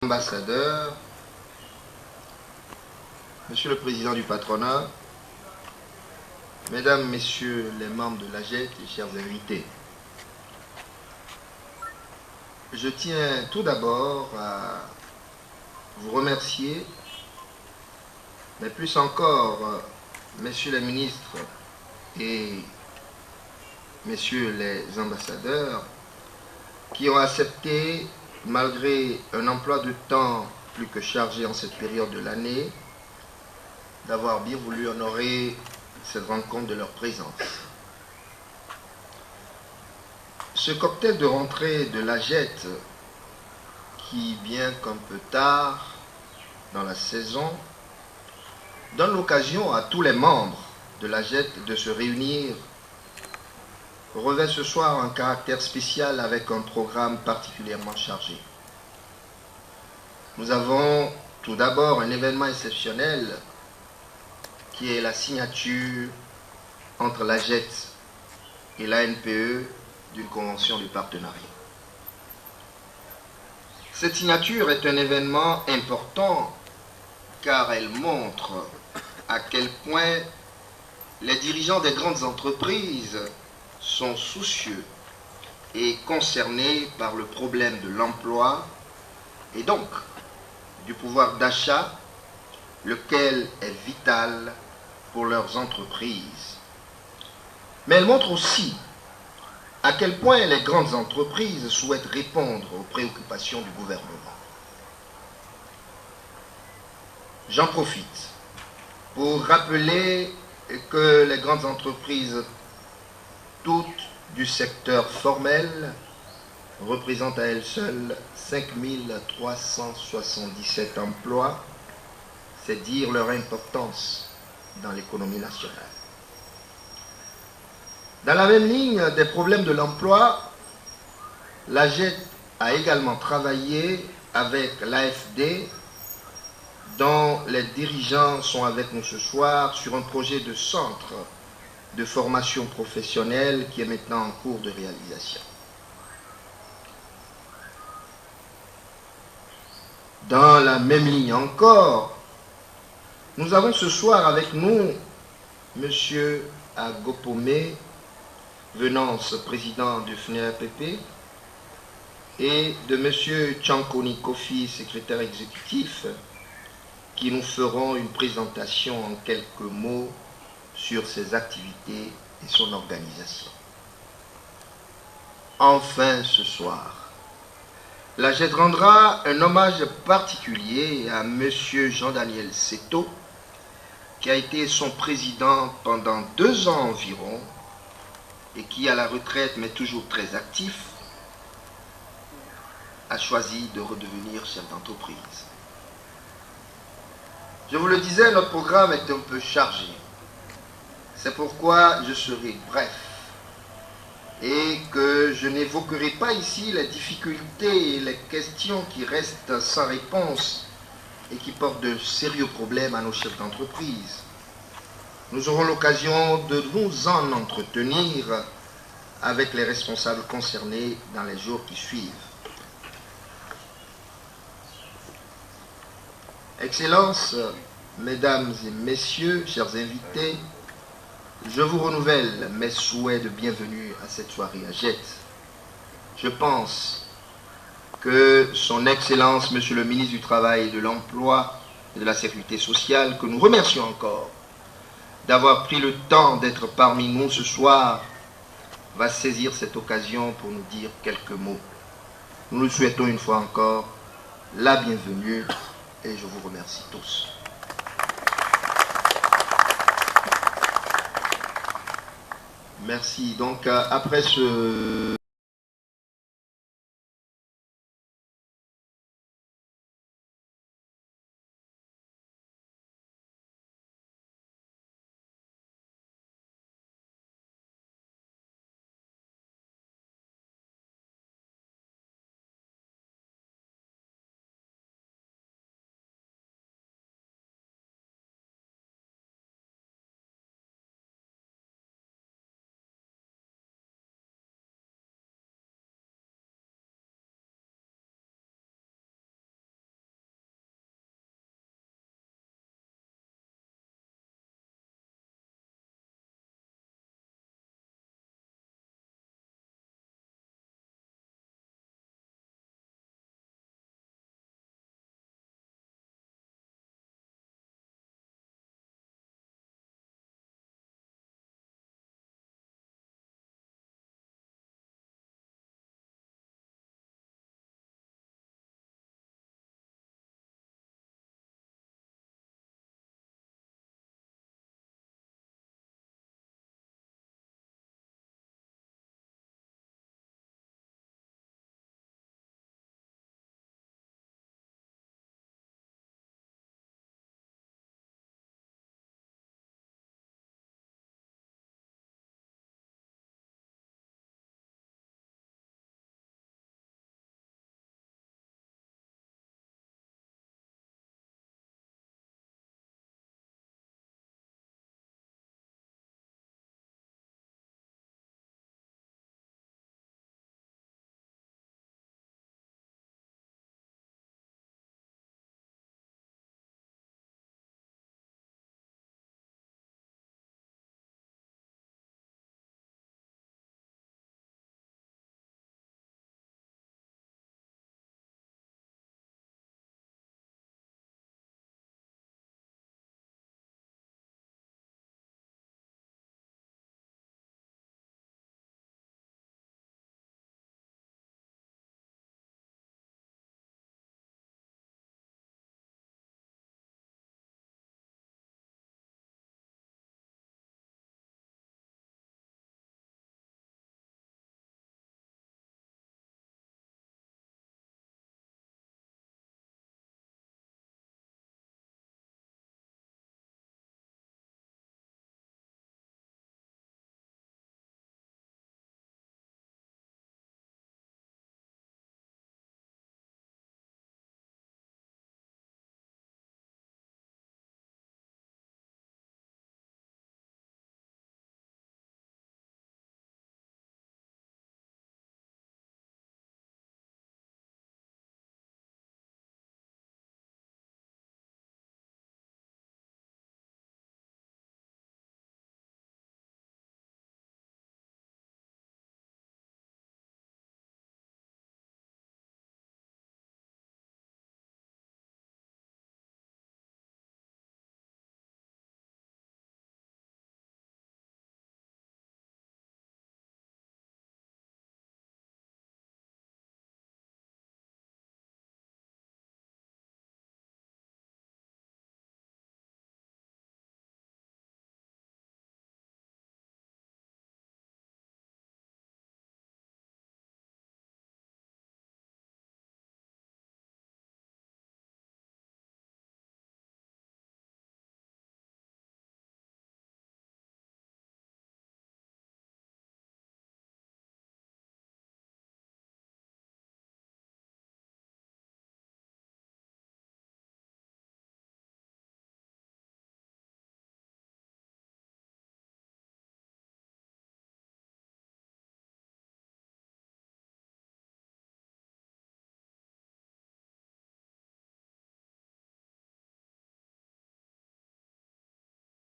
Ambassadeur, Monsieur le Président du Patronat, Mesdames, Messieurs les membres de l'AGET et chers invités, je tiens tout d'abord à vous remercier, mais plus encore, Messieurs les ministres et Messieurs les ambassadeurs, qui ont accepté, malgré un emploi de temps plus que chargé en cette période de l'année, d'avoir bien voulu honorer cette rencontre de leur présence. Ce cocktail de rentrée de l'AGET, qui vient un peu tard dans la saison, donne l'occasion à tous les membres de l'AGET de se réunir, revêt ce soir un caractère spécial avec un programme particulièrement chargé. Nous avons tout d'abord un événement exceptionnel qui est la signature entre l'AGET et l'ANPE d'une convention de partenariat. Cette signature est un événement important car elle montre à quel point les dirigeants des grandes entreprises sont soucieux et concernés par le problème de l'emploi et donc du pouvoir d'achat, lequel est vital pour leurs entreprises. Mais elle montre aussi à quel point les grandes entreprises souhaitent répondre aux préoccupations du gouvernement. J'en profite pour rappeler que les grandes entreprises, toutes du secteur formel, représentent à elles seules 5377 emplois, c'est dire leur importance dans l'économie nationale. Dans la même ligne des problèmes de l'emploi, l'AGET a également travaillé avec l'AFD, dont les dirigeants sont avec nous ce soir, sur un projet de centre de formation professionnelle qui est maintenant en cours de réalisation. Dans la même ligne encore, nous avons ce soir avec nous M. Agopome, Venance, président du FNEAPP, et de M. Chankoni Kofi, secrétaire exécutif, qui nous feront une présentation en quelques mots sur ses activités et son organisation. Enfin, ce soir, l'AGET rendra un hommage particulier à M. Jean-Daniel Seto, qui a été son président pendant 2 ans environ et qui, à la retraite mais toujours très actif, a choisi de redevenir chef d'entreprise. Je vous le disais, notre programme est un peu chargé. C'est pourquoi je serai bref et que je n'évoquerai pas ici les difficultés et les questions qui restent sans réponse et qui portent de sérieux problèmes à nos chefs d'entreprise. Nous aurons l'occasion de nous en entretenir avec les responsables concernés dans les jours qui suivent. Excellences, Mesdames et Messieurs, chers invités, je vous renouvelle mes souhaits de bienvenue à cette soirée AGET. Je pense que son Excellence, Monsieur le ministre du Travail et de l'Emploi et de la Sécurité sociale, que nous remercions encore d'avoir pris le temps d'être parmi nous ce soir, va saisir cette occasion pour nous dire quelques mots. Nous nous souhaitons une fois encore la bienvenue et je vous remercie tous. Merci. Donc, après ce